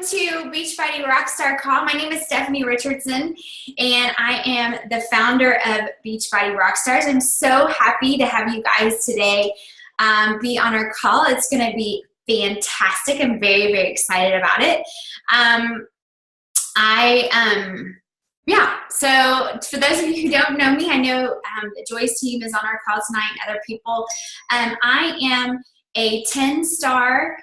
to Beachbody Rockstar Call. My name is Stephanie Richardson, and I am the founder of Beachbody Rockstars. I'm so happy to have you guys today be on our call. It's going to be fantastic. I'm very, very excited about it. So for those of you who don't know me, I know the Joyce team is on our call tonight and other people. I am a 10-star,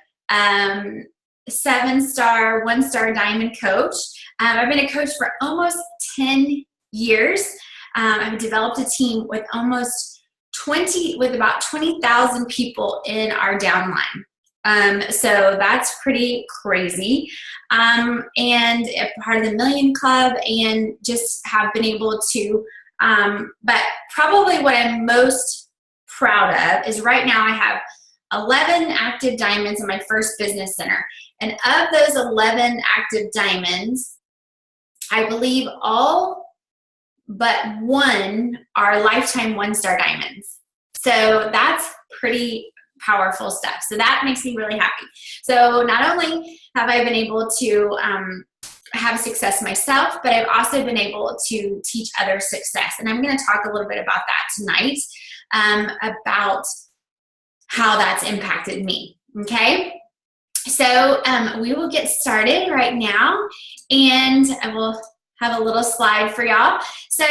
7-star, 1-star diamond coach. I've been a coach for almost 10 years. I've developed a team with about 20,000 people in our downline. So that's pretty crazy. And a part of the Million Club, and just have been able to, but probably what I'm most proud of is right now I have 11 active diamonds in my first business center. And of those 11 active diamonds, I believe all but one are lifetime 1-star diamonds. So that's pretty powerful stuff. So that makes me really happy. So not only have I been able to have success myself, but I've also been able to teach others success. And I'm going to talk a little bit about that tonight, about how that's impacted me. Okay. So we will get started right now, and I will have a little slide for y'all. So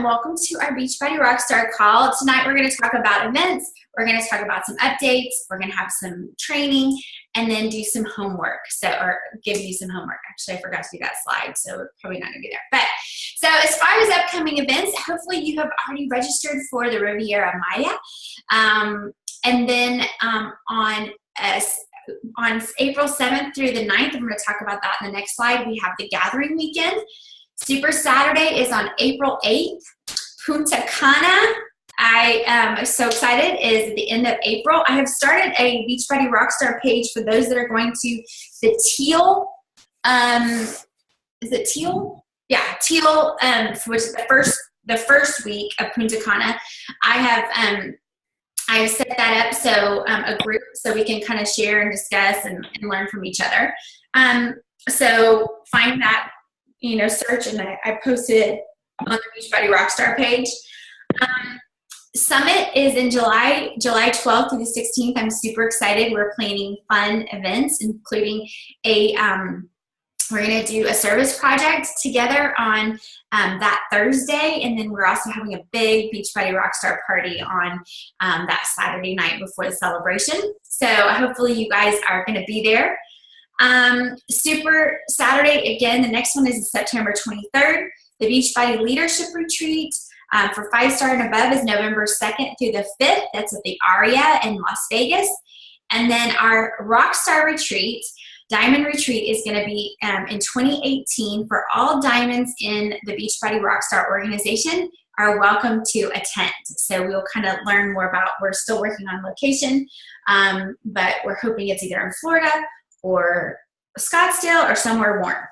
welcome to our Beachbody Rockstar call. Tonight we're going to talk about events. We're going to talk about some updates. We're going to have some training, and then do some homework. Or give you some homework. Actually, I forgot to do that slide, so we're probably not going to be there. But so as far as upcoming events, hopefully you have already registered for the Riviera Maya. And then on April 7th through the 9th, I'm going to talk about that in the next slide. We have the Gathering Weekend. Super Saturday is on April 8th. Punta Cana, I am so excited, is at the end of April. I have started a Beachbody Rockstar page for those that are going to the Teal. Is it Teal? Yeah, Teal, which is the first week of Punta Cana. I have set that up so a group so we can kind of share and discuss and learn from each other. So find that, search, and I posted it on the Beachbody Rockstar page. Summit is in July 12th through the 16th. I'm super excited. We're planning fun events, including we're going to do a service project together on that Thursday, and then we're also having a big Beachbody Rockstar party on that Saturday night before the celebration. So hopefully you guys are going to be there. Super Saturday, again, the next one is September 23rd. The Beachbody Leadership Retreat for 5-star and above is November 2nd through the 5th. That's at the Aria in Las Vegas. And then our Rockstar Retreat, Diamond Retreat, is going to be in 2018 for all diamonds in the Beachbody Rockstar organization are welcome to attend. So we'll kind of learn more about, we're still working on location, but we're hoping it's either in Florida or Scottsdale or somewhere warm.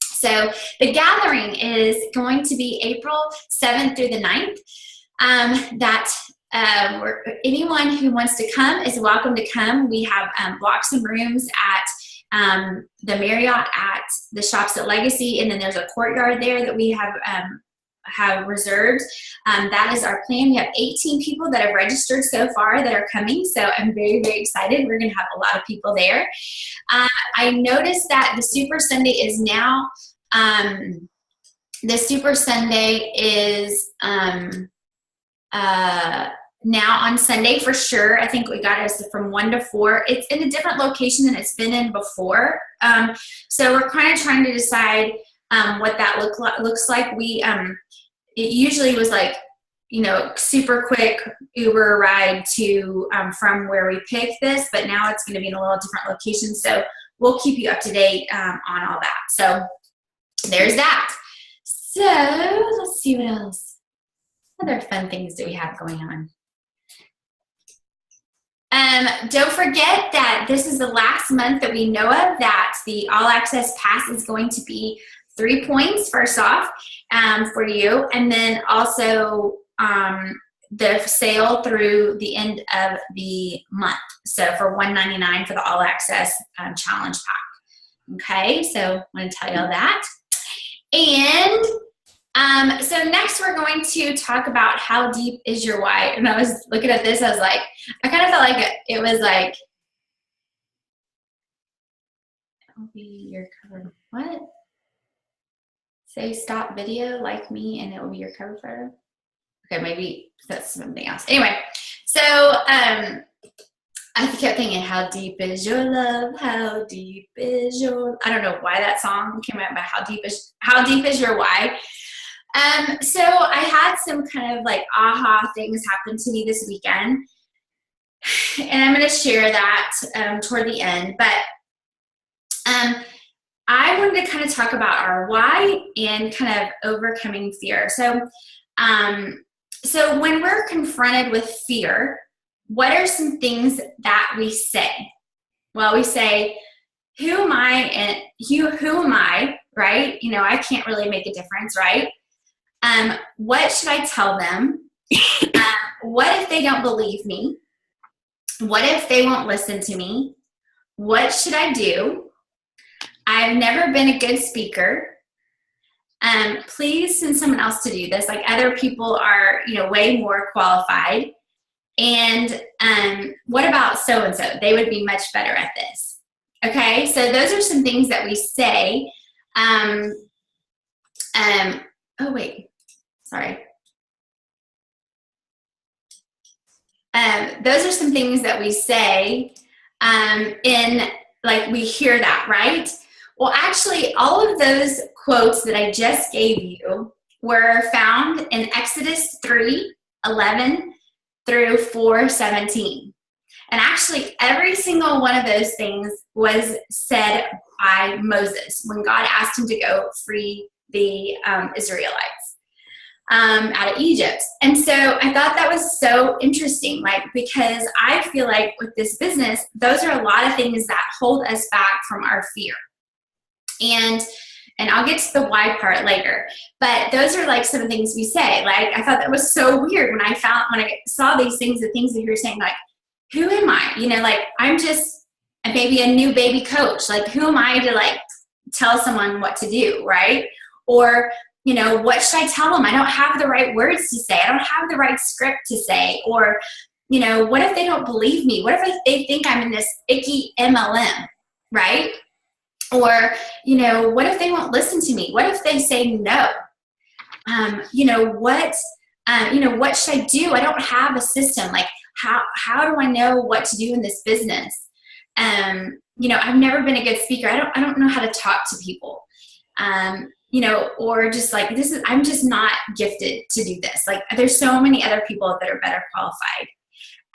So the gathering is going to be April 7th through the 9th. Anyone who wants to come is welcome to come. We have blocks and rooms at the Marriott at the Shops at Legacy, and then there's a courtyard there that we have reserved. That is our plan. We have 18 people that have registered so far that are coming, so I'm very, very excited. We're going to have a lot of people there. I noticed that the Super Sunday is now, now on Sunday for sure. I think we got us from 1 to 4. It's in a different location than it's been in before. So we're kind of trying to decide what that looks like. It usually was like, super quick Uber ride to from where we picked this, but now it's going to be in a little different location. So we'll keep you up to date on all that. So there's that. So let's see what else. What other fun things do we have going on? Don't forget that this is the last month that we know of that the All Access Pass is going to be 3 points first off for you, and then also the sale through the end of the month. So for $199 for the All Access Challenge Pack. Okay, so I want to tell you all that. And so next we're going to talk about how deep is your why. And I was looking at this, I was like, I kind of felt like it was like, it'll be your cover. What? Say stop video, like me, and it will be your cover photo. Okay, maybe that's something else. Anyway, so I kept thinking, how deep is your love? How deep is your? I don't know why that song came out, but how deep is your why? So I had some kind of like aha things happen to me this weekend, and I'm going to share that toward the end. But I wanted to kind of talk about our why and kind of overcoming fear. So, so when we're confronted with fear, what are some things that we say? Well, we say, who am I? And who am I? Right? You know, I can't really make a difference, right? What should I tell them? What if they don't believe me? What if they won't listen to me? What should I do? I've never been a good speaker. Please send someone else to do this. Like, other people are, you know, way more qualified. And what about so-and-so? They would be much better at this. Okay, so those are some things that we say. Oh, wait, sorry. Those are some things that we say like, we hear that, right? Well, actually, all of those quotes that I just gave you were found in Exodus 3:11 through 4:17. And actually, every single one of those things was said by Moses when God asked him to go free the Israelites out of Egypt. And so I thought that was so interesting, like, because I feel like with this business, those are a lot of things that hold us back from our fear. And I'll get to the why part later, but those are like some of the things we say. Like, I thought that was so weird when I saw these things, the things that you were saying, like, who am I? You know, like, I'm just maybe a new baby coach. Like, who am I to like tell someone what to do, right? Or, you know, what should I tell them? I don't have the right words to say. I don't have the right script to say. Or, you know, what if they don't believe me? What if they think I'm in this icky MLM, right? Or, you know, what if they won't listen to me? What if they say no? You know, what should I do? I don't have a system. Like, how do I know what to do in this business? You know, I've never been a good speaker. I don't know how to talk to people. You know, or just like, I'm just not gifted to do this. Like, there's so many other people that are better qualified.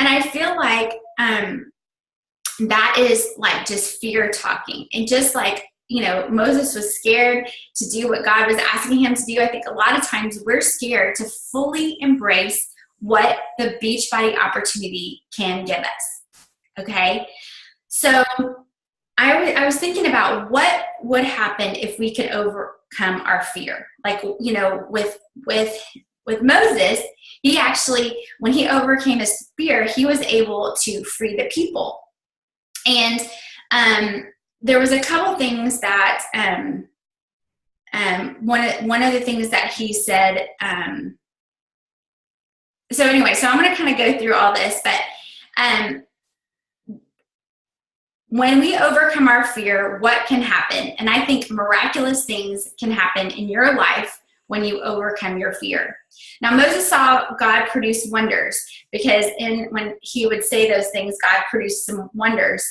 And I feel like, that is like just fear talking. And just like, you know, Moses was scared to do what God was asking him to do. I think a lot of times we're scared to fully embrace what the Beachbody opportunity can give us. Okay. So I was thinking about what would happen if we could overcome our fear. Like, you know, with Moses, he actually, when he overcame his fear, he was able to free the people. And there was a couple things that one of the things that he said. So anyway, so I'm going to kind of go through all this, but when we overcome our fear, what can happen? And I think miraculous things can happen in your life when you overcome your fear. Now, Moses saw God produce wonders, because when he would say those things, God produced some wonders.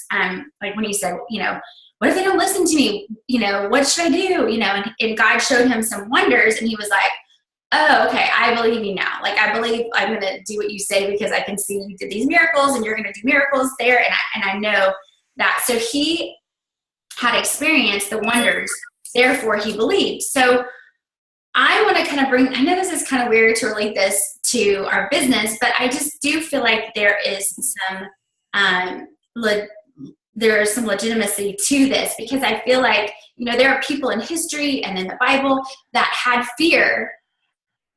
Like when he said, you know, what if they don't listen to me? You know, what should I do? You know, and God showed him some wonders, and he was like, oh, okay, I believe you now. Like, I believe I'm going to do what you say, because I can see you did these miracles, and you're going to do miracles there, and I know that. So he had experienced the wonders, therefore he believed. So I want to kind of I know this is kind of weird to relate this to our business, but I just do feel like there is some legitimacy to this, because I feel like, you know, there are people in history and in the Bible that had fear,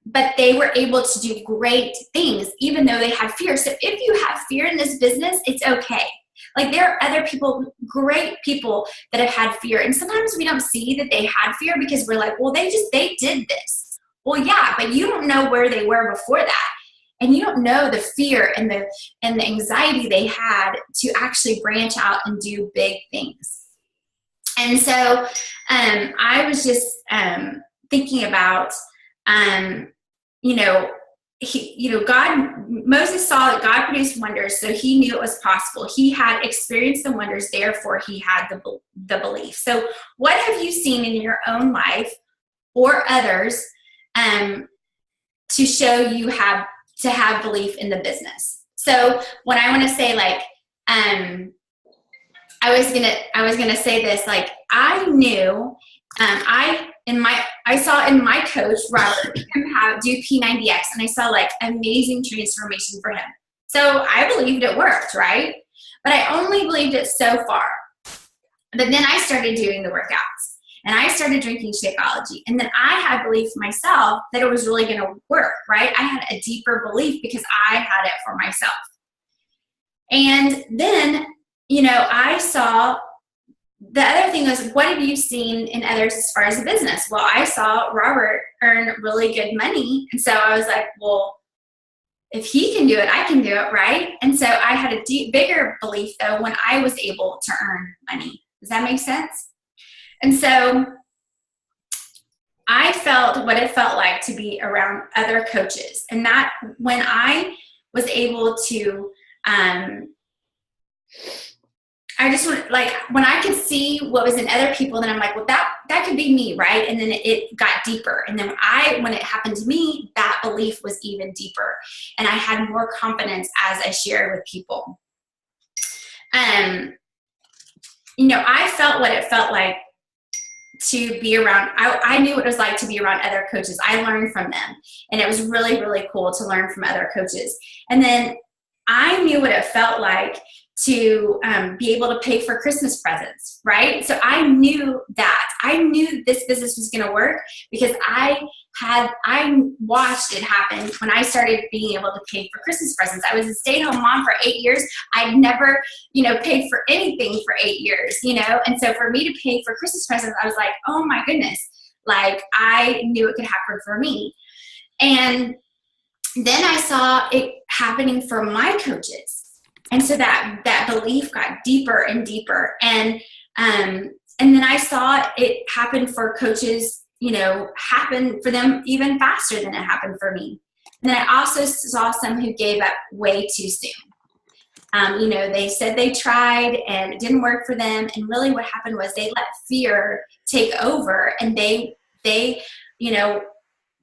but they were able to do great things even though they had fear. So if you have fear in this business, it's okay. Like there are other people, great people that have had fear. And sometimes we don't see that they had fear because we're like, well, they did this. Well, yeah, but you don't know where they were before that. And you don't know the fear and the anxiety they had to actually branch out and do big things. And so I was just thinking about, Moses saw that God produced wonders, so he knew it was possible. He had experienced the wonders, therefore he had the belief. So what have you seen in your own life or others to show you have to have belief in the business? So when I want to say like, I was gonna say this, like I knew, I saw in my coach, Robert, him do P90X, and I saw like amazing transformation for him. So I believed it worked, right? But I only believed it so far. But then I started doing the workouts, and I started drinking Shakeology, and then I had belief myself that it was really going to work, right? I had a deeper belief because I had it for myself. And then, I saw, the other thing was, what have you seen in others as far as the business? Well, I saw Robert earn really good money. And so I was like, well, if he can do it, I can do it, right? And so I had a bigger belief, though, when I was able to earn money. Does that make sense? And so I felt what it felt like to be around other coaches. And that when I was able to, I just want, like, when I could see what was in other people, then I'm like, well, that could be me, right? And then it got deeper. And then when it happened to me, that belief was even deeper. And I had more confidence as I shared with people. I felt what it felt like to be around, I knew what it was like to be around other coaches. I learned from them. And it was really, really cool to learn from other coaches. And then I knew what it felt like to be able to pay for Christmas presents, right? So I knew this business was going to work because I watched it happen when I started being able to pay for Christmas presents. I was a stay-at-home mom for 8 years. I'd never, paid for anything for 8 years, And so for me to pay for Christmas presents, I was like, oh my goodness, like I knew it could happen for me. And then I saw it happening for my coaches. And so that belief got deeper and deeper. And then I saw it happen for coaches, happen for them even faster than it happened for me. And then I also saw some who gave up way too soon. They said they tried and it didn't work for them. And really what happened was they let fear take over, and they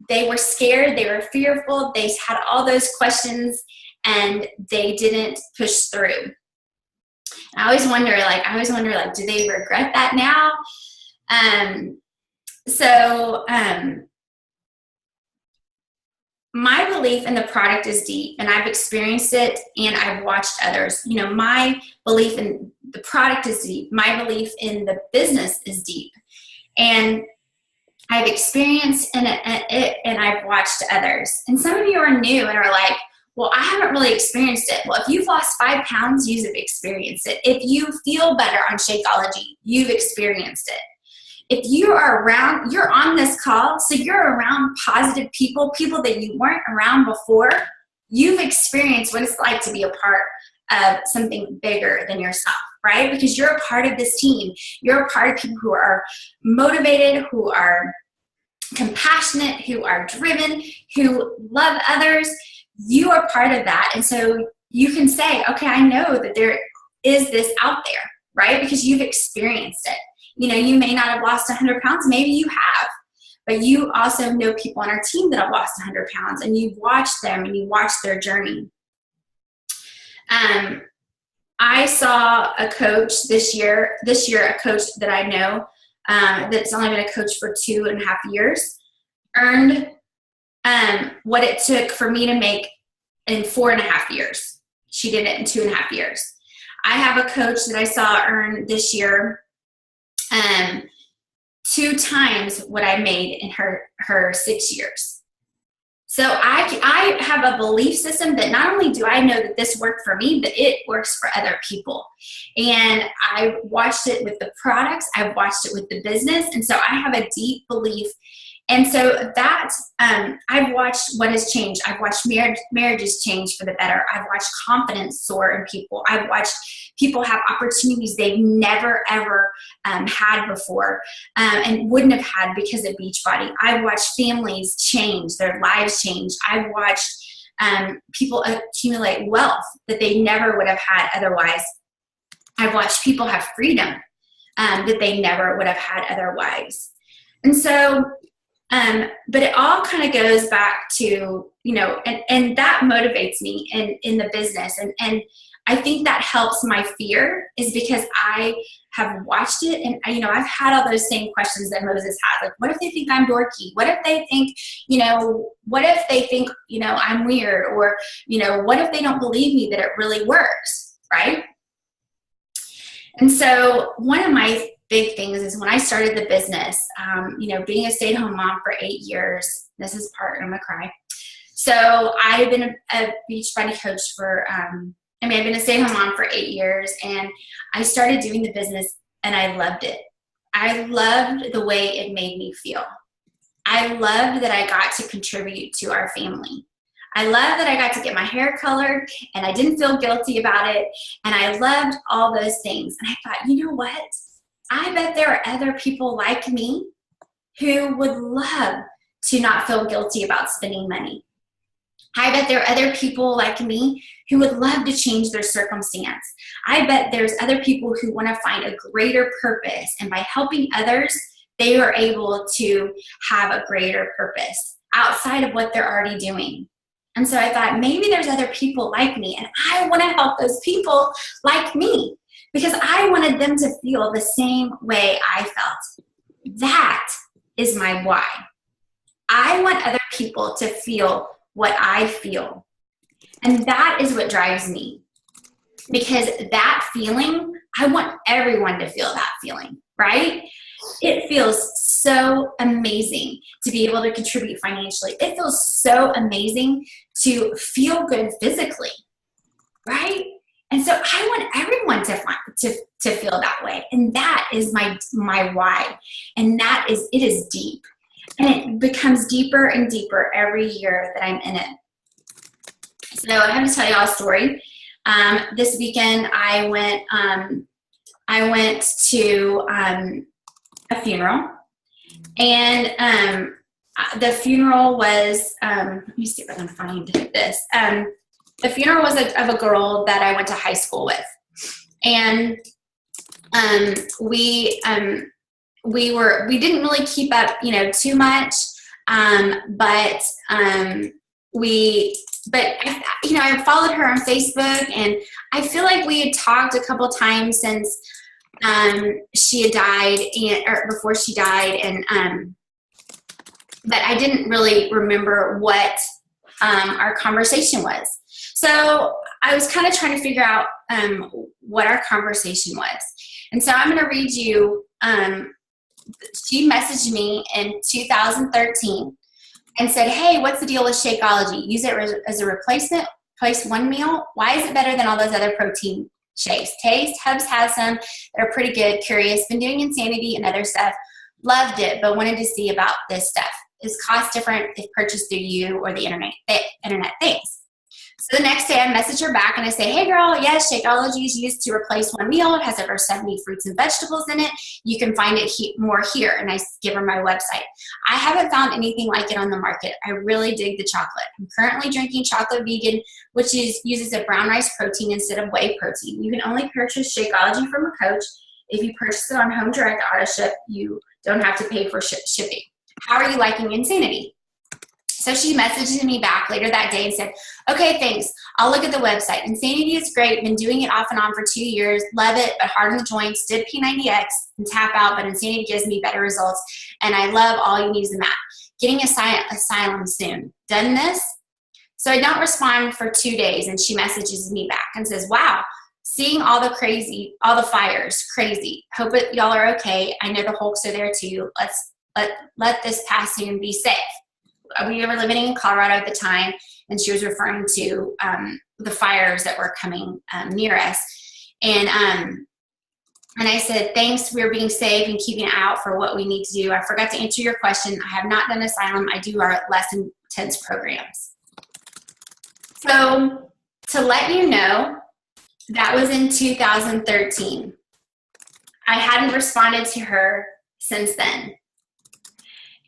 were scared, they were fearful, they had all those questions, and they didn't push through. And I always wonder, do they regret that now? My belief in the product is deep, and I've experienced it, and I've watched others. My belief in the product is deep. My belief in the business is deep. And I've experienced it, and I've watched others. And some of you are new and are like, well, I haven't really experienced it. Well, if you've lost 5 pounds, you've experienced it. If you feel better on Shakeology, you've experienced it. If you're on this call, so you're around positive people that you weren't around before, you've experienced what it's like to be a part of something bigger than yourself, right? Because you're a part of this team. You're a part of people who are motivated, who are compassionate, who are driven, who love others. You are part of that. And so you can say, okay, I know that there is this out there, right? Because you've experienced it. You may not have lost 100 pounds. Maybe you have. But you also know people on our team that have lost 100 pounds, and you've watched them and you watched their journey. I saw a coach this year, a coach that I know that's only been a coach for 2.5 years, earned what it took for me to make in 4.5 years. She did it in 2.5 years. I have a coach that I saw earn this year 2 times what I made in her 6 years. So I have a belief system that not only do I know that this worked for me, but it works for other people. And I watched it with the products, I've watched it with the business, and so I have a deep belief. And so I've watched what has changed. I've watched marriages change for the better. I've watched confidence soar in people. I've watched people have opportunities they've never, ever had before and wouldn't have had because of Beachbody. I've watched families change, their lives change. I've watched people accumulate wealth that they never would have had otherwise. I've watched people have freedom that they never would have had otherwise. And so, but it all kind of goes back to, and that motivates me in the business. And I think that helps my fear is because I have watched it and, I've had all those same questions that Moses had. Like, what if they think I'm dorky? What if they think, what if they think, I'm weird? Or, what if they don't believe me that it really works, right? And so one of my big things is when I started the business, being a stay-at-home mom for 8 years, this is part, I'm gonna cry. So I've been a Beachbody coach for, I've been a stay-at-home mom for 8 years, and I started doing the business and I loved it. I loved the way it made me feel. I loved that I got to contribute to our family. I loved that I got to get my hair colored and I didn't feel guilty about it. And I loved all those things. And I thought, you know what? I bet there are other people like me who would love to not feel guilty about spending money. I bet there are other people like me who would love to change their circumstance. I bet there's other people who want to find a greater purpose. And by helping others, they are able to have a greater purpose outside of what they're already doing. And so I thought, maybe there's other people like me, and I want to help those people like me because I wanted them to feel the same way I felt. That is my why. I want other people to feel what I feel. And that is what drives me. Because that feeling, I want everyone to feel that feeling, right? It feels so amazing to be able to contribute financially. It feels so amazing to feel good physically, right? And so I want everyone to feel that way. And that is my why. And it is deep. And it becomes deeper and deeper every year that I'm in it. So I have to tell y'all a story. This weekend I went to a funeral, and the funeral was let me see if I can find this. The funeral was of a girl that I went to high school with, and we didn't really keep up, too much, but I followed her on Facebook, and I feel like we had talked a couple times since she had died, or before she died, and but I didn't really remember what our conversation was. So I was kind of trying to figure out what our conversation was. And so I'm going to read you, she messaged me in 2013 and said, hey, what's the deal with Shakeology? Use it as a replacement, replace one meal. Why is it better than all those other protein shakes? Taste, Hubs has some that are pretty good. Curious, been doing Insanity and other stuff. Loved it, but wanted to see about this stuff. Is cost different if purchased through you or the internet things? So the next day I message her back and I say, hey girl, yes, Shakeology is used to replace one meal. It has over 70 fruits and vegetables in it. You can find it more here. And I give her my website. I haven't found anything like it on the market. I really dig the chocolate. I'm currently drinking chocolate vegan, which uses a brown rice protein instead of whey protein. You can only purchase Shakeology from a coach. If you purchase it on Home Direct Auto Ship, you don't have to pay for shipping. How are you liking Insanity? So she messaged me back later that day and said, okay, thanks. I'll look at the website. Insanity is great. Been doing it off and on for 2 years. Love it, but hard on the joints. Did P90X and tap out, but Insanity gives me better results. And I love all you need is a mat. Getting asylum soon. Done this? So I don't respond for 2 days, and she messages me back and says, wow, seeing all the fires, crazy. Hope y'all are okay. I know the Hulks are there too. Let this pass soon and be safe. we were living in Colorado at the time, and she was referring to the fires that were coming near us. And I said, thanks, we're being safe and keeping an eye out for what we need to do. I forgot to answer your question. I have not done asylum. I do our less intense programs. So to let you know, that was in 2013. I hadn't responded to her since then.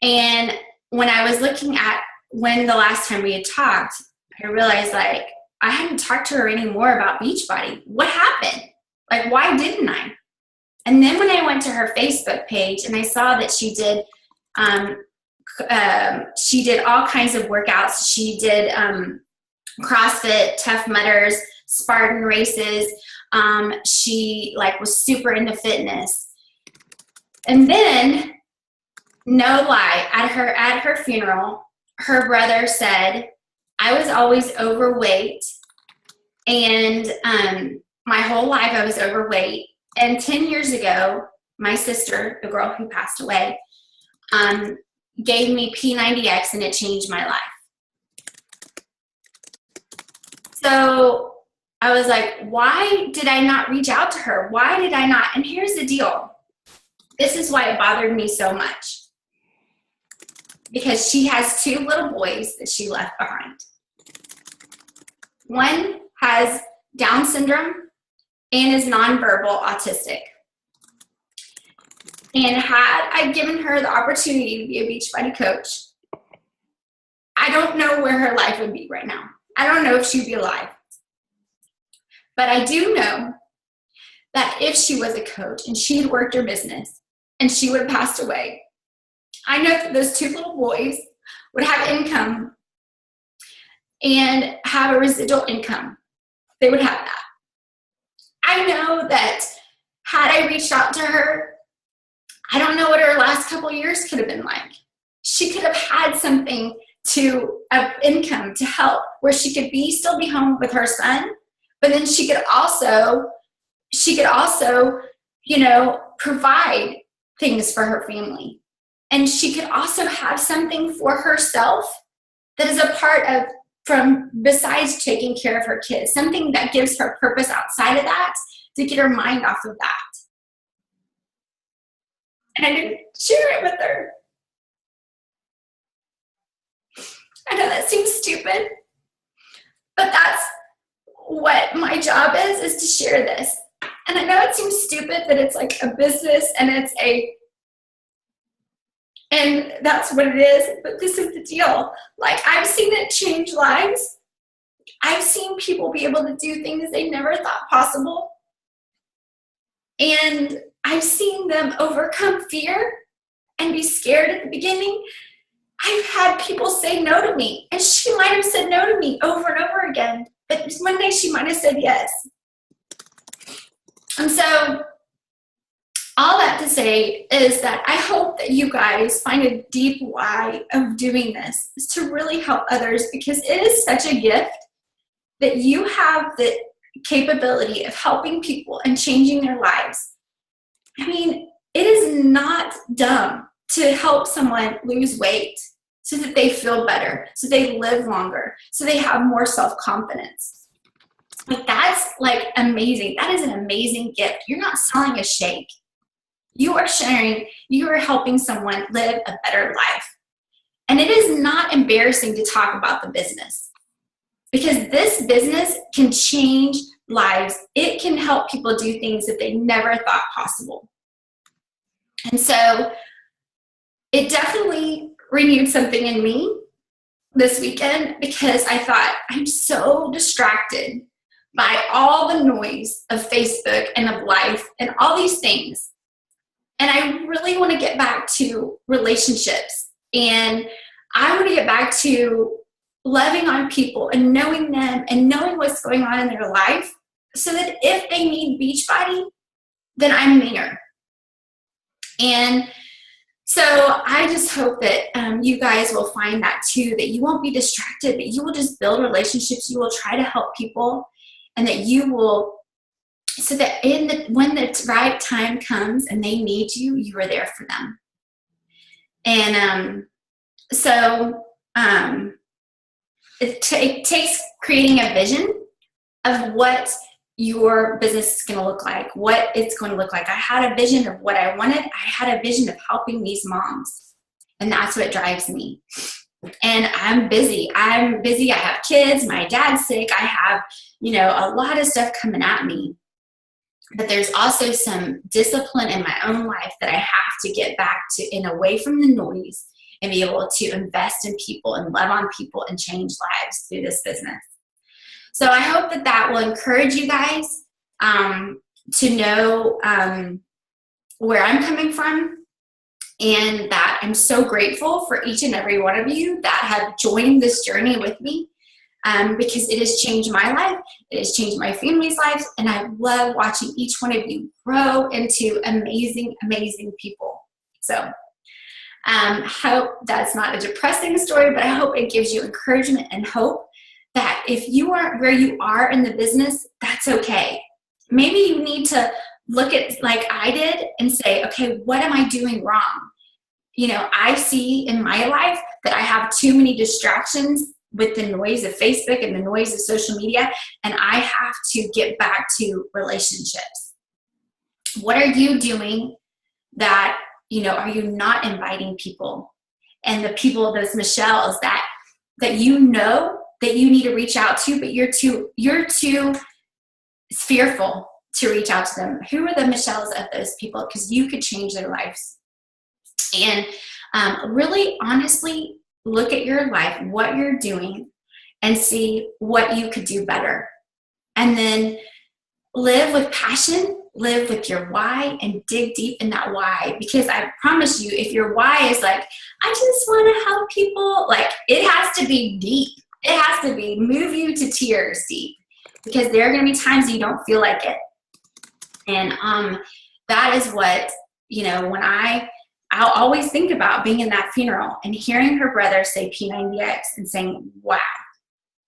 And when I was looking at when the last time we had talked, I realized like I hadn't talked to her anymore about Beachbody. What happened? Like, why didn't I? And then when I went to her Facebook page and I saw that she did all kinds of workouts. She did CrossFit, Tough Mudders, Spartan races. She like was super into fitness. And then, no lie, at her funeral, her brother said, I was always overweight, and my whole life I was overweight. And 10 years ago, my sister, the girl who passed away, gave me P90X, and it changed my life. So I was like, why did I not reach out to her? Why did I not? And here's the deal. This is why it bothered me so much. Because she has 2 little boys that she left behind. One has Down syndrome and is nonverbal autistic. And had I given her the opportunity to be a Beachbody coach, I don't know where her life would be right now. I don't know if she'd be alive. But I do know that if she was a coach and she had worked her business and she would have passed away, I know that those 2 little boys would have income and have a residual income. They would have that. I know that had I reached out to her, I don't know what her last couple of years could have been like. She could have had something income to help where she could still be home with her son, but then she could also, provide things for her family. And she could also have something for herself that is a part of, besides taking care of her kids, something that gives her purpose outside of that to get her mind off of that. And I didn't share it with her. I know that seems stupid, but that's what my job is to share this. And I know it seems stupid that it's like a business and and that's what it is, but this is the deal. Like, I've seen it change lives. I've seen people be able to do things they never thought possible. And I've seen them overcome fear and be scared at the beginning. I've had people say no to me, and she might have said no to me over and over again, but one day she might have said yes. And so all that to say is that I hope that you guys find a deep why of doing this is to really help others, because it is such a gift that you have the capability of helping people and changing their lives. I mean, it is not dumb to help someone lose weight so that they feel better, so they live longer, so they have more self-confidence. Like, that's like amazing. That is an amazing gift. You're not selling a shake. You are sharing, you are helping someone live a better life. And it is not embarrassing to talk about the business, because this business can change lives. It can help people do things that they never thought possible. And so it definitely renewed something in me this weekend, because I thought, I'm so distracted by all the noise of Facebook and of life and all these things. And I really want to get back to relationships, and I want to get back to loving on people and knowing them and knowing what's going on in their life, so that if they need Beachbody, then I'm there. And so I just hope that you guys will find that too, that you won't be distracted, but you will just build relationships. You will try to help people, and that you will, so that when the right time comes and they need you, you are there for them. And so it takes creating a vision of what your business is going to look like, what it's going to look like. I had a vision of what I wanted. I had a vision of helping these moms, and that's what drives me. And I'm busy. I have kids. My dad's sick. I have, a lot of stuff coming at me. But there's also some discipline in my own life that I have to get back to and away from the noise and be able to invest in people and love on people and change lives through this business. So I hope that will encourage you guys to know where I'm coming from, and that I'm so grateful for each and every one of you that have joined this journey with me, because it has changed my life, it has changed my family's lives, and I love watching each one of you grow into amazing, amazing people. So hope that's not a depressing story, but I hope it gives you encouragement and hope that if you aren't where you are in the business, that's okay. Maybe you need to look at, like I did, and say, okay, what am I doing wrong? I see in my life that I have too many distractions with the noise of Facebook and the noise of social media, and I have to get back to relationships. What are you doing that, are you not inviting people? And the people, those Michelles that that you need to reach out to, but you're too fearful to reach out to them. Who are the Michelles of those people? Because you could change their lives. And really, honestly, look at your life, what you're doing, and see what you could do better. And then live with passion, live with your why, and dig deep in that why. Because I promise you, if your why is like, I just want to help people, like, it has to be deep. It has to be move you to tears deep, because there are going to be times you don't feel like it. And that is what, when I'll always think about being in that funeral and hearing her brother say P90X and saying, wow,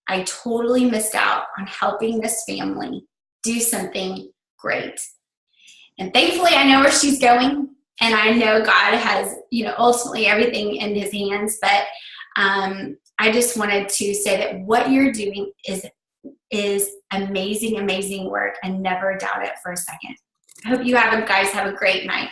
I totally missed out on helping this family do something great. And thankfully, I know where she's going, and I know God has, ultimately everything in his hands. But I just wanted to say that what you're doing is amazing, amazing work, and never doubt it for a second. I hope you guys have a great night.